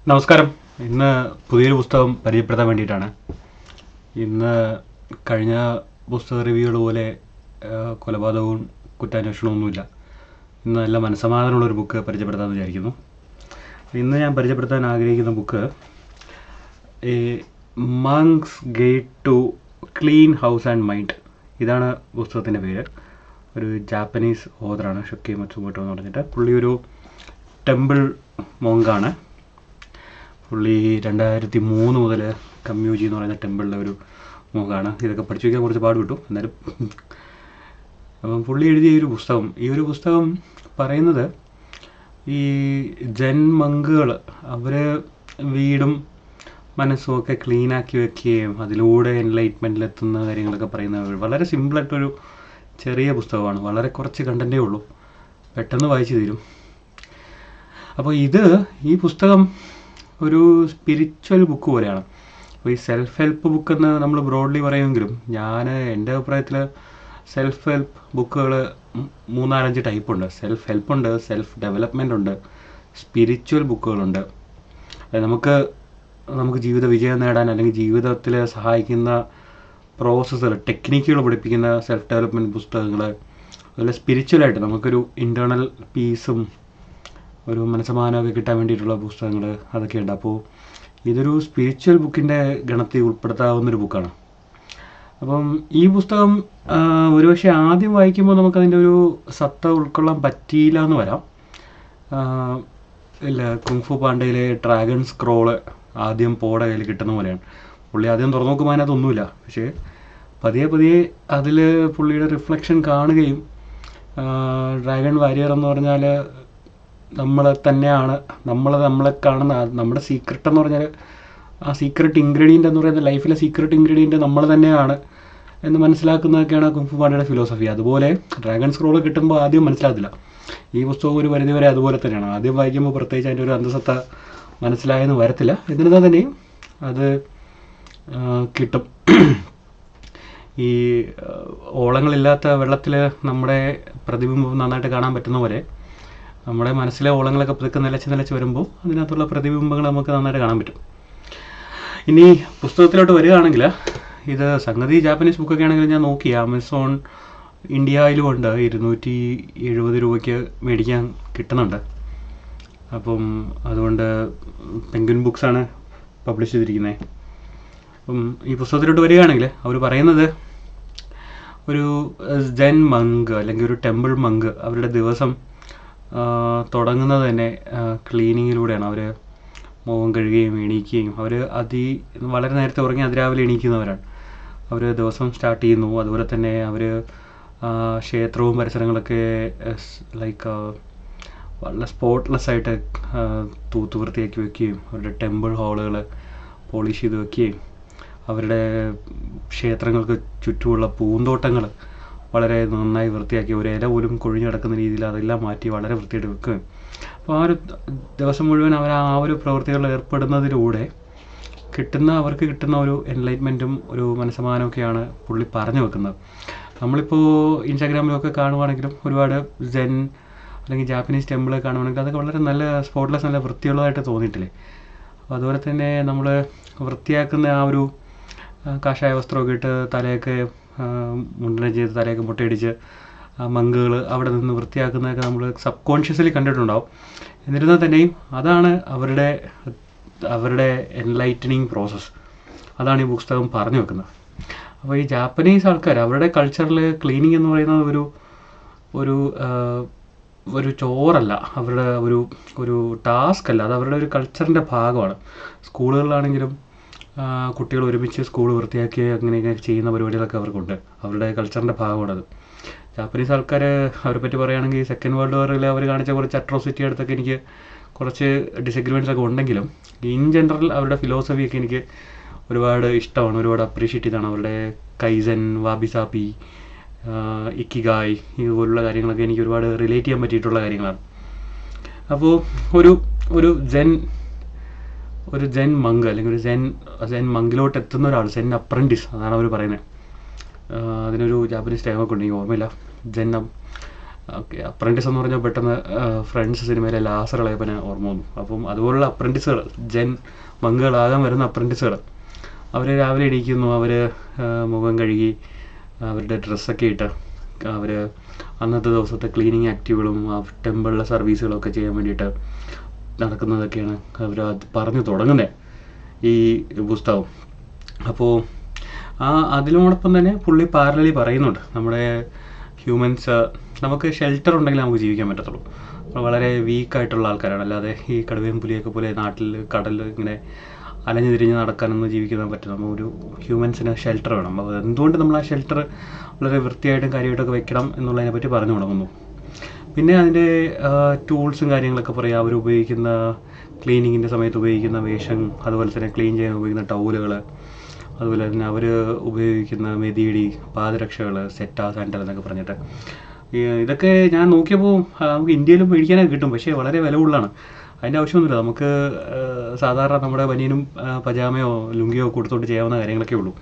നമസ്കാരം. ഇന്ന് പുതിയൊരു പുസ്തകം പരിചയപ്പെടുത്താൻ വേണ്ടിയിട്ടാണ്. ഇന്ന് കഴിഞ്ഞ പുസ്തക റിവ്യൂകൾ പോലെ കൊലപാതകവും കുറ്റാന്വേഷണമൊന്നുമില്ല. ഇന്ന് നല്ല മനസ്സമാധാനമുള്ളൊരു ബുക്ക് പരിചയപ്പെടുത്താമെന്ന് വിചാരിക്കുന്നു. ഇന്ന് ഞാൻ പരിചയപ്പെടുത്താൻ ആഗ്രഹിക്കുന്ന book a monk's guide to clean house and mind. ഇതാണ് പുസ്തകത്തിൻ്റെ പേര്. ഒരു ജാപ്പനീസ് ഓതറാണ് ഷൊക്കി മത്സുമോട്ടോ എന്ന് പറഞ്ഞിട്ട്. പുള്ളി ഒരു ടെമ്പിൾ മോങ്കാണ്. പുള്ളി 2003 മുതൽ കമ്മ്യൂജി എന്ന് പറയുന്ന ടെമ്പിളിലെ ഒരു മോങ്കാണ്. ഇതൊക്കെ പഠിച്ചു വയ്ക്കാൻ കുറച്ച് പാടുപെട്ടു. എന്നാലും അപ്പം പുള്ളി എഴുതിയ ഈ ഒരു പുസ്തകം പറയുന്നത് ഈ ജെൻ മങ്കുകൾ അവർ വീടും മനസ്സും ഒക്കെ ക്ലീനാക്കി വെക്കുകയും അതിലൂടെ എൻലൈറ്റ്മെൻറ്റിലെത്തുന്ന കാര്യങ്ങളൊക്കെ പറയുന്നത് വളരെ സിമ്പിളായിട്ടൊരു ചെറിയ പുസ്തകമാണ്. വളരെ കുറച്ച് കണ്ടൻറ്റേ ഉള്ളൂ, പെട്ടെന്ന് വായിച്ചു തീരും. അപ്പോൾ ഈ പുസ്തകം ഒരു സ്പിരിച്വൽ ബുക്ക് പോലെയാണ്. അപ്പോൾ ഈ സെൽഫ് ഹെൽപ്പ് ബുക്കെന്ന് നമ്മൾ ബ്രോഡ്ലി പറയുമെങ്കിലും എൻ്റെ അഭിപ്രായത്തിൽ സെൽഫ് ഹെൽപ്പ് ബുക്കുകൾ 3-4-5 ടൈപ്പുണ്ട്. സെൽഫ് ഹെൽപ്പ് ഉണ്ട്, സെൽഫ് ഡെവലപ്മെൻ്റ് ഉണ്ട്, സ്പിരിച്വൽ ബുക്കുകളുണ്ട്. അത് നമുക്ക് ജീവിത വിജയം നേടാൻ അല്ലെങ്കിൽ ജീവിതത്തിൽ സഹായിക്കുന്ന പ്രോസസ്സുകൾ, ടെക്നിക്കുകൾ പഠിപ്പിക്കുന്ന സെൽഫ് ഡെവലപ്മെൻറ്റ് പുസ്തകങ്ങൾ. അതുപോലെ സ്പിരിച്വലായിട്ട് നമുക്കൊരു ഇൻറ്റേർണൽ പീസും ഒരു മനസ്സമാധാനമൊക്കെ കിട്ടാൻ വേണ്ടിയിട്ടുള്ള പുസ്തകങ്ങൾ അതൊക്കെയുണ്ട്. അപ്പോൾ ഇതൊരു സ്പിരിച്വൽ ബുക്കിൻ്റെ ഗണത്തിൽ ഉൾപ്പെടുത്താവുന്നൊരു ബുക്കാണ്. അപ്പം ഈ പുസ്തകം ഒരുപക്ഷെ ആദ്യം വായിക്കുമ്പോൾ നമുക്കതിൻ്റെ ഒരു സത്ത ഉൾക്കൊള്ളാൻ പറ്റിയില്ല എന്ന് വരാം. കുങ്ഫു പാണ്ടയിലെ ഡ്രാഗൺ സ്ക്രോള് ആദ്യം പോടെ കയ്യിൽ കിട്ടുന്ന പോലെയാണ്. പുള്ളി ആദ്യം തുറന്നു നോക്കുമ്പോൾ അതിനകത്തൊന്നുമില്ല. പക്ഷേ പതിയെ അതിൽ പുള്ളിയുടെ റിഫ്ലക്ഷൻ കാണുകയും ഡ്രാഗൺ വാരിയർ എന്ന് പറഞ്ഞാൽ നമ്മളെ തന്നെയാണ്, നമ്മളെ കാണുന്ന നമ്മുടെ സീക്രട്ട് എന്ന് പറഞ്ഞാൽ ആ സീക്രട്ട് ഇൻഗ്രീഡിയൻ്റ് എന്ന് പറയുന്നത് ലൈഫിലെ സീക്രട്ട് ഇൻഗ്രീഡിയൻറ്റ് നമ്മൾ തന്നെയാണ് എന്ന് മനസ്സിലാക്കുന്നതൊക്കെയാണ് കുങ്ഫു പാണ്ടയുടെ ഫിലോസഫി. അതുപോലെ ഡ്രാഗൺ സ്ക്രോൾ കിട്ടുമ്പോൾ ആദ്യം മനസ്സിലാകത്തില്ല. ഈ പുസ്തകം ഒരു പരിധിവരെ അതുപോലെ തന്നെയാണ്. ആദ്യം വായിക്കുമ്പോൾ പ്രത്യേകിച്ച് അതിൻ്റെ ഒരു അന്തസത്ത മനസ്സിലായെന്ന് വരത്തില്ല. എന്നിരുന്നാൽ തന്നെയും അത് കിട്ടും. ഈ ഓളങ്ങളില്ലാത്ത വെള്ളത്തിൽ നമ്മുടെ പ്രതിബിംബം നന്നായിട്ട് കാണാൻ പറ്റുന്ന പോലെ നമ്മുടെ മനസ്സിലെ ഓളങ്ങളൊക്കെ പതുക്കെ നിലച്ച് വരുമ്പോൾ അതിനകത്തുള്ള പ്രതിബിംബങ്ങൾ നമുക്ക് നന്നായിട്ട് കാണാൻ പറ്റും. ഇനി പുസ്തകത്തിലോട്ട് വരികയാണെങ്കിൽ ഇത് സംഗതി ജാപ്പനീസ് ബുക്കൊക്കെ ആണെങ്കിൽ ഞാൻ നോക്കി ആമസോൺ ഇന്ത്യയിലും ഉണ്ട്. 270 രൂപയ്ക്ക് മേടിക്കാൻ കിട്ടുന്നുണ്ട്. അപ്പം അതുകൊണ്ട് പെൻഗ്വിൻ ബുക്സാണ് പബ്ലിഷ് ചെയ്തിരിക്കുന്നത്. അപ്പം ഈ പുസ്തകത്തിലോട്ട് വരികയാണെങ്കിൽ അവർ പറയുന്നത് ഒരു ജെൻ മങ്ക് അല്ലെങ്കിൽ ഒരു ടെമ്പിൾ മങ്ക് അവരുടെ ദിവസം തുടങ്ങുന്നത് തന്നെ ക്ലീനിങ്ങിലൂടെയാണ്. അവർ മുഖം കഴുകുകയും എണീക്കുകയും അവർ വളരെ നേരത്തെ ഉറങ്ങി അതിരാവിലെ എണീക്കുന്നവരാണ്. അവർ ദിവസം സ്റ്റാർട്ട് ചെയ്യുന്നു. അതുപോലെ തന്നെ അവർ ക്ഷേത്രവും പരിസരങ്ങളൊക്കെ വളരെ സ്പോട്ട്ലെസ് ആയിട്ട് തൂത്ത് വൃത്തിയാക്കി വയ്ക്കുകയും അവരുടെ ടെമ്പിൾ ഹാളുകൾ പോളിഷ് ചെയ്ത് വയ്ക്കുകയും അവരുടെ ക്ഷേത്രങ്ങൾക്ക് ചുറ്റുമുള്ള പൂന്തോട്ടങ്ങൾ വളരെ നന്നായി വൃത്തിയാക്കി ഒരു ഇല പോലും കൊഴിഞ്ഞു കിടക്കുന്ന രീതിയിൽ അതെല്ലാം മാറ്റി വളരെ വൃത്തിയായിട്ട് വെക്കുകയും. അപ്പോൾ ആ ഒരു ദിവസം മുഴുവൻ അവർ ആ ഒരു പ്രവൃത്തികളിൽ ഏർപ്പെടുന്നതിലൂടെ അവർക്ക് കിട്ടുന്ന ഒരു എൻലൈറ്റ്മെൻറ്റും ഒരു മനസ്സമാധാനമൊക്കെയാണ് പുള്ളി പറഞ്ഞു വെക്കുന്നത്. നമ്മളിപ്പോൾ ഇൻസ്റ്റാഗ്രാമിലൊക്കെ കാണുവാണെങ്കിലും ഒരുപാട് ജെൻ അല്ലെങ്കിൽ ജാപ്പനീസ് ടെമ്പിൾ കാണുവാണെങ്കിൽ അതൊക്കെ വളരെ നല്ല സ്പോട്ട്ലെസ്, നല്ല വൃത്തിയുള്ളതായിട്ട് തോന്നിയിട്ടില്ലേ? അപ്പോൾ അതുപോലെ തന്നെ നമ്മൾ വൃത്തിയാക്കുന്ന ആ ഒരു കാഷായ വസ്ത്രമൊക്കെ ഇട്ട് തലയൊക്കെ മുണ്ടനം ചെയ്ത് തലയൊക്കെ മുട്ടയടിച്ച് മങ്കുകൾ അവിടെ നിന്ന് വൃത്തിയാക്കുന്നതൊക്കെ നമ്മൾ സബ് കണ്ടിട്ടുണ്ടാവും. എന്നിരുന്നാൽ തന്നെയും അതാണ് അവരുടെ എൻലൈറ്റനിങ് പ്രോസസ്സ്. അതാണ് ഈ പുസ്തകം പറഞ്ഞു വെക്കുന്നത്. അപ്പോൾ ഈ ജാപ്പനീസ് ആൾക്കാർ അവരുടെ കൾച്ചറിൽ ക്ലീനിങ് എന്ന് പറയുന്നത് ഒരു ചോറല്ല, അവരുടെ ഒരു ടാസ്ക് അല്ല, അത് അവരുടെ ഒരു കൾച്ചറിൻ്റെ ഭാഗമാണ്. സ്കൂളുകളിലാണെങ്കിലും കുട്ടികൾ ഒരുമിച്ച് സ്കൂൾ വൃത്തിയാക്കി അങ്ങനെയൊക്കെ ചെയ്യുന്ന പരിപാടികളൊക്കെ അവർക്കുണ്ട്. അവരുടെ കൾച്ചറിൻ്റെ ഭാഗമാണത്. ജാപ്പനീസ് ആൾക്കാർ അവരെ പറ്റി പറയുകയാണെങ്കിൽ സെക്കൻഡ് വേൾഡ് വാറിൽ അവർ കാണിച്ച കുറച്ച് അട്രോസിറ്റി അടുത്തൊക്കെ എനിക്ക് കുറച്ച് ഡിസഗ്രിമെൻറ്റ്സ് ഒക്കെ ഉണ്ടെങ്കിലും ഇൻ ജനറൽ അവരുടെ ഫിലോസഫിയൊക്കെ എനിക്ക് ഒരുപാട് ഇഷ്ടമാണ്, ഒരുപാട് അപ്രീഷിയേറ്റ് ചെയ്താണ്. അവരുടെ കൈസൻ, വാബിസാപ്പി, ഇക്കിഗായ് ഇതുപോലുള്ള കാര്യങ്ങളൊക്കെ എനിക്ക് ഒരുപാട് റിലേറ്റ് ചെയ്യാൻ പറ്റിയിട്ടുള്ള കാര്യങ്ങളാണ്. അപ്പോൾ ഒരു ജെൻ മങ്ക് അല്ലെങ്കിൽ ഒരു ജെൻ മങ്കിലോട്ട് എത്തുന്ന ഒരാൾ, ജെൻ അപ്രൻറ്റിസ് അതാണ് അവർ പറയുന്നത്. അതിനൊരു ജാപ്പനീസ് ടൈമൊക്കെ ഉണ്ട്, എനിക്ക് ഓർമ്മയില്ല. ഓക്കെ, അപ്രൻറ്റിസ് എന്ന് പറഞ്ഞാൽ പെട്ടെന്ന് ഫ്രണ്ട്സ് സിനിമയിലെ ലാസർ ഇളയപ്പനെ ഓർമ്മ വന്നു. അപ്പം അതുപോലുള്ള അപ്രൻറ്റിസുകൾ, ജെൻ മങ്കുകളാകാൻ വരുന്ന അപ്രൻറ്റിസുകൾ, അവർ രാവിലെ എണീക്കുന്നു, അവർ മുഖം കഴുകി അവരുടെ ഡ്രസ്സൊക്കെ ഇട്ട് അവർ അന്നത്തെ ദിവസത്തെ ക്ലീനിങ് ആക്ടിവികളും ടെമ്പിളിലെ സർവീസുകളൊക്കെ ചെയ്യാൻ വേണ്ടിയിട്ട് നടക്കുന്നതൊക്കെയാണ് അവർ അത് പറഞ്ഞു തുടങ്ങുന്നത് ഈ പുസ്തകം. അപ്പോൾ അതിനോടൊപ്പം തന്നെ പുള്ളി പാരലലി പറയുന്നുണ്ട്, നമ്മുടെ ഹ്യൂമൻസ്, നമുക്ക് ഷെൽട്ടർ ഉണ്ടെങ്കിൽ നമുക്ക് ജീവിക്കാൻ പറ്റത്തുള്ളൂ. വളരെ വീക്കായിട്ടുള്ള ആൾക്കാരാണ്, അല്ലാതെ ഈ കടുവയും പുലിയൊക്കെ പോലെ നാട്ടിൽ കടലിൽ ഇങ്ങനെ അലഞ്ഞു തിരിഞ്ഞ് നടക്കാനൊന്നും ജീവിക്കാൻ പറ്റില്ല. നമ്മൾ ഒരു ഹ്യൂമൻസിന് ഷെൽട്ടർ വേണം. അപ്പോൾ എന്തുകൊണ്ട് നമ്മൾ ആ ഷെൽട്ടർ വളരെ വൃത്തിയായിട്ടും കാര്യമായിട്ടൊക്കെ വെക്കണം എന്നുള്ളതിനെ പറ്റി പറഞ്ഞു തുടങ്ങുന്നു. പിന്നെ അതിൻ്റെ ടൂൾസും കാര്യങ്ങളൊക്കെ പറയാം. അവർ ഉപയോഗിക്കുന്ന ക്ലീനിങ്ങിൻ്റെ സമയത്ത് ഉപയോഗിക്കുന്ന വേഷം, അതുപോലെ തന്നെ ക്ലീൻ ചെയ്യാൻ ഉപയോഗിക്കുന്ന ടൗലുകൾ, അതുപോലെ തന്നെ അവർ ഉപയോഗിക്കുന്ന മെതിയടി, പാദരക്ഷകൾ, സെറ്റ, സാൻഡൽ എന്നൊക്കെ പറഞ്ഞിട്ട് ഇതൊക്കെ ഞാൻ നോക്കിയപ്പോൾ നമുക്ക് ഇന്ത്യയിലും മേടിക്കാനൊക്കെ കിട്ടും, പക്ഷേ വളരെ വില കൂടുതലാണ്. അതിൻ്റെ ആവശ്യമൊന്നുമില്ല. നമുക്ക് സാധാരണ നമ്മുടെ ബനിയനും പജാമയോ ലുങ്കിയോ കൊടുത്തുകൊണ്ട് ചെയ്യാവുന്ന കാര്യങ്ങളൊക്കെ ഉള്ളൂ.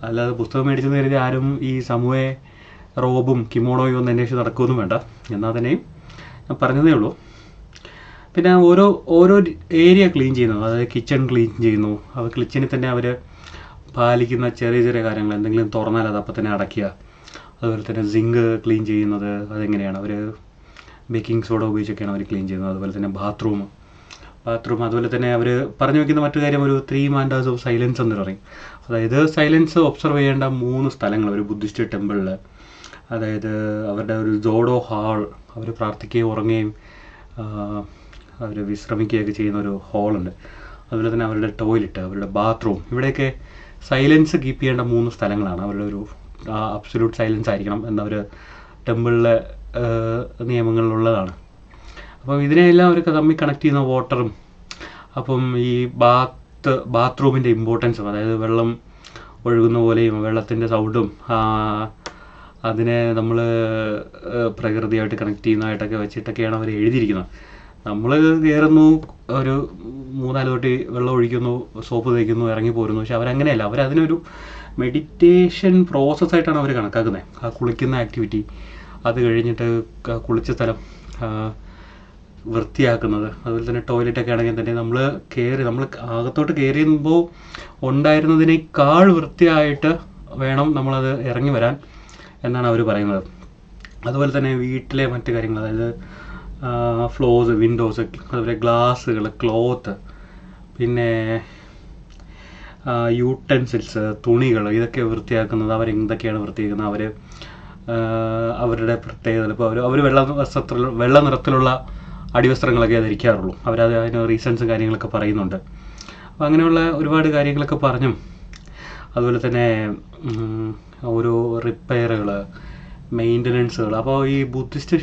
അല്ലാതെ പുസ്തകം മേടിച്ചെന്ന് കരുതി ആരും ഈ സമൂഹ റോബും കിമോണോയും ഒന്നും അന്വേഷിച്ച് നടക്കുകയൊന്നും വേണ്ട. എന്നാൽ തന്നെയും ഞാൻ പറഞ്ഞതേ ഉള്ളൂ. പിന്നെ ഓരോ ഏരിയ ക്ലീൻ ചെയ്യുന്നു, അതായത് കിച്ചൺ ക്ലീൻ ചെയ്യുന്നു. അവർ കിച്ചണിൽ തന്നെ അവർ പാലിക്കുന്ന ചെറിയ ചെറിയ കാര്യങ്ങൾ, എന്തെങ്കിലും തുറന്നാൽ അത് അപ്പം തന്നെ അടയ്ക്കുക. അതുപോലെ തന്നെ സിങ്ക് ക്ലീൻ ചെയ്യുന്നത് അതെങ്ങനെയാണ്, അവർ ബേക്കിംഗ് സോഡ ഉപയോഗിച്ചൊക്കെയാണ് അവർ ക്ലീൻ ചെയ്യുന്നത്. അതുപോലെ തന്നെ ബാത്റൂം, അതുപോലെ തന്നെ അവർ പറഞ്ഞു വയ്ക്കുന്ന മറ്റു കാര്യം ഒരു 3 മാൻഡേഴ്സ് ഓഫ് സൈലൻസ് എന്ന് പറയും. അതായത് സൈലൻസ് ഒബ്സർവ് ചെയ്യേണ്ട 3 സ്ഥലങ്ങൾ ഒരു ബുദ്ധിസ്റ്റ് ടെമ്പിളിൽ, അതായത് അവരുടെ ഒരു ജോഡോ ഹാൾ, അവർ പ്രാർത്ഥിക്കുകയും ഉറങ്ങുകയും അവർ വിശ്രമിക്കുകയൊക്കെ ചെയ്യുന്ന ഒരു ഹാളുണ്ട്. അതുപോലെ തന്നെ അവരുടെ ടോയ്ലറ്റ്, അവരുടെ ബാത്റൂം, ഇവിടെയൊക്കെ സൈലൻസ് കീപ്പ് ചെയ്യേണ്ട 3 സ്ഥലങ്ങളാണ്. അവരുടെ ഒരു അബ്സല്യൂട്ട് സൈലൻസ് ആയിരിക്കണം എന്നവർ ടെമ്പിളിലെ നിയമങ്ങളിലുള്ളതാണ്. അപ്പം ഇതിനെല്ലാം അവർക്ക് തമ്മിൽ കണക്ട് ചെയ്യുന്ന വാട്ടറും, അപ്പം ഈ ബാത്റൂമിൻ്റെ ഇമ്പോർട്ടൻസും, അതായത് വെള്ളം ഒഴുകുന്ന പോലെയും വെള്ളത്തിൻ്റെ സൗണ്ടും അതിനെ നമ്മൾ പ്രകൃതിയായിട്ട് കണക്ട് ചെയ്യുന്നതായിട്ടൊക്കെ വെച്ചിട്ടൊക്കെയാണ് അവർ എഴുതിയിരിക്കുന്നത്. നമ്മൾ കയറുന്നു, ഒരു 3-4 തൊട്ടി വെള്ളം ഒഴിക്കുന്നു, സോപ്പ് തേക്കുന്നു, ഇറങ്ങി പോരുന്നു. പക്ഷെ അവരങ്ങനെയല്ല. അവരതിനൊരു മെഡിറ്റേഷൻ പ്രോസസ്സായിട്ടാണ് അവർ കണക്കാക്കുന്നത്. ആ കുളിക്കുന്ന ആക്ടിവിറ്റി, അത് കഴിഞ്ഞിട്ട് കുളിച്ച സ്ഥലം വൃത്തിയാക്കുന്നത്, അതുപോലെ തന്നെ ടോയ്ലറ്റൊക്കെ ആണെങ്കിൽ തന്നെ നമ്മൾ അകത്തോട്ട് കയറിയുമ്പോൾ ഉണ്ടായിരുന്നതിനേക്കാൾ വൃത്തിയായിട്ട് വേണം നമ്മളത് ഇറങ്ങി വരാൻ എന്നാണ് അവർ പറയുന്നത്. അതുപോലെ തന്നെ വീട്ടിലെ മറ്റു കാര്യങ്ങൾ, അതായത് ഫ്ലോസ്, വിൻഡോസ്, അതുപോലെ ഗ്ലാസ്സുകൾ, ക്ലോത്ത്, പിന്നെ യൂട്ടൻസിൽസ്, തുണികൾ, ഇതൊക്കെ വൃത്തിയാക്കുന്നത് അവരെന്തൊക്കെയാണ് വൃത്തിയാക്കുന്നത്, അവരുടെ പ്രത്യേകത. ഇപ്പോൾ അവർ വെള്ള നിറത്തിലുള്ള അടിവസ്ത്രങ്ങളൊക്കെ ധരിക്കാറുള്ളൂ. അതിന് റീസൺസും കാര്യങ്ങളൊക്കെ പറയുന്നുണ്ട്. അപ്പോൾ അങ്ങനെയുള്ള ഒരുപാട് കാര്യങ്ങളൊക്കെ പറഞ്ഞും, അതുപോലെ തന്നെ ഓരോ റിപ്പയറുകൾ, മെയിൻ്റനൻസുകൾ. അപ്പോൾ ഈ ബുദ്ധിസ്റ്റ്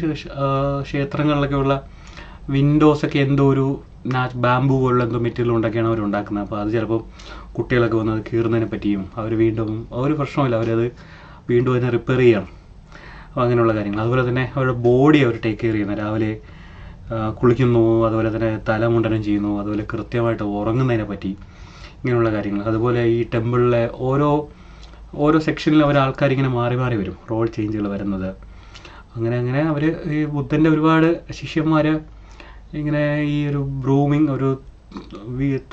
ക്ഷേത്രങ്ങളിലൊക്കെയുള്ള വിൻഡോസൊക്കെ എന്തോ ഒരു ബാമ്പു പോലുള്ള എന്തോ മെറ്റീരിയൽ കൊണ്ടൊക്കെയാണ് അവർ ഉണ്ടാക്കുന്നത്. അപ്പോൾ അത് ചിലപ്പോൾ കുട്ടികളൊക്കെ വന്ന് അത് കീറുന്നതിനെ പറ്റിയും ഒരു പ്രശ്നമില്ല, അവരത് വീണ്ടും അതിനെ റിപ്പയർ ചെയ്യണം. അപ്പോൾ അങ്ങനെയുള്ള കാര്യങ്ങൾ. അതുപോലെ തന്നെ അവരുടെ ബോഡി അവർ ടേക്ക് കെയർ ചെയ്യുന്നത്, രാവിലെ കുളിക്കുന്നു, അതുപോലെ തന്നെ തലമുണ്ടനം ചെയ്യുന്നു, അതുപോലെ കൃത്യമായിട്ട് ഉറങ്ങുന്നതിനെ പറ്റി, ഇങ്ങനെയുള്ള കാര്യങ്ങൾ. അതുപോലെ ഈ ടെമ്പിളിലെ ഓരോ സെക്ഷനിലും ആൾക്കാരിങ്ങനെ മാറി മാറി വരും, റോൾ ചേഞ്ചുകൾ വരുന്നത്. അങ്ങനെ അവർ ഈ ബുദ്ധൻ്റെ ഒരുപാട് ശിഷ്യന്മാർ ഇങ്ങനെ ഈ ഒരു ബ്രൂമിങ്, ഒരു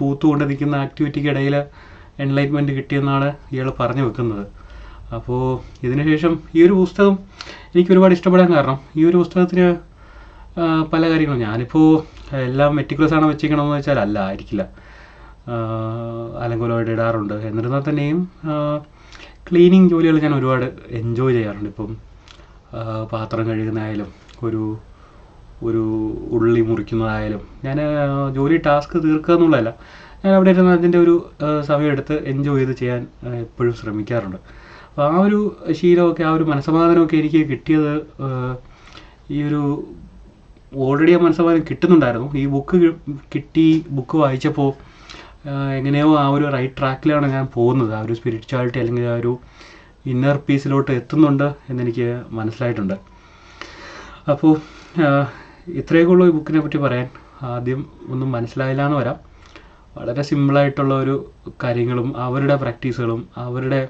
തൂത്തുകൊണ്ട് നിൽക്കുന്ന ആക്ടിവിറ്റിക്ക് ഇടയിൽ എൻലൈറ്റ്മെൻറ്റ് കിട്ടിയെന്നാണ് ഇയാൾ പറഞ്ഞു വെക്കുന്നത്. അപ്പോൾ ഇതിനുശേഷം ഈ ഒരു പുസ്തകം എനിക്ക് ഒരുപാട് ഇഷ്ടപ്പെടാൻ കാരണം, ഈ ഒരു പുസ്തകത്തിന് പല കാര്യങ്ങളും, ഞാനിപ്പോൾ എല്ലാം മെറ്റിക്കുലസ് ആണ് വെച്ചിരിക്കണമെന്ന് വെച്ചാൽ ആയിരിക്കില്ല, അലങ്കോലമായിട്ട് ഇടാറുണ്ട്. എന്നിരുന്നാൽ തന്നെയും ക്ലീനിങ് ജോലികൾ ഞാൻ ഒരുപാട് എൻജോയ് ചെയ്യാറുണ്ട്. ഇപ്പം പാത്രം കഴുകുന്നതായാലും ഒരു ഉള്ളി മുറിക്കുന്നതായാലും, ഞാൻ ജോലി ടാസ്ക് തീർക്കുക എന്നുള്ളതല്ല, ഞാൻ അവിടെ ഇരുന്ന് അതിൻ്റെ ഒരു സമയമെടുത്ത് എൻജോയ് ചെയ്ത് ചെയ്യാൻ എപ്പോഴും ശ്രമിക്കാറുണ്ട്. അപ്പോൾ ആ ഒരു ശീലമൊക്കെ, ആ ഒരു മനസ്സമാധാനമൊക്കെ എനിക്ക് കിട്ടിയത് ഈ ഒരു ഓൾറെഡി ആ മനസ്സമാധാനം കിട്ടുന്നുണ്ടായിരുന്നു. ഈ ബുക്ക് വായിച്ചപ്പോൾ എങ്ങനെയോ ആ ഒരു റൈറ്റ് ട്രാക്കിലാണ് ഞാൻ പോകുന്നത്. ആ ഒരു സ്പിരിച്വാലിറ്റി അല്ലെങ്കിൽ ആ ഒരു ഇന്നർ പീസിലോട്ട് എത്തുന്നുണ്ട് എന്നെനിക്ക് മനസ്സിലായിട്ടുണ്ട്. അപ്പോൾ ഇത്രയൊക്കെ ഉള്ളൂ ഈ ബുക്കിനെ പറ്റി പറയാൻ. ആദ്യം ഒന്നും മനസ്സിലായില്ല എന്ന് വരാം. വളരെ സിമ്പിളായിട്ടുള്ള ഒരു കാര്യങ്ങളും അവരുടെ പ്രാക്ടീസുകളും അവരുടെ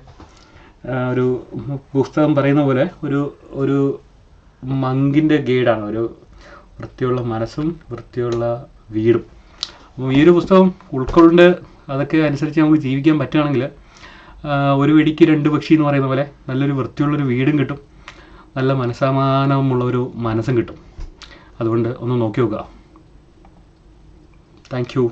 ഒരു പുസ്തകം പറയുന്ന പോലെ ഒരു മങ്കിൻ്റെ ഗൈഡാണ്, ഒരു വൃത്തിയുള്ള മനസ്സും വൃത്തിയുള്ള വീടും. അപ്പോൾ ഈ ഒരു പുസ്തകം ഉൾക്കൊണ്ട് അതൊക്കെ അനുസരിച്ച് നമുക്ക് ജീവിക്കാൻ പറ്റുകയാണെങ്കിൽ ഒരു വെടിക്ക് രണ്ട് പക്ഷി എന്ന് പറയുന്ന പോലെ നല്ലൊരു വൃത്തിയുള്ളൊരു വീടും കിട്ടും, നല്ല മനസ്സമാനമുള്ളൊരു മനസ്സും കിട്ടും. അതുകൊണ്ട് ഒന്ന് നോക്കി നോക്കുക. Thank you.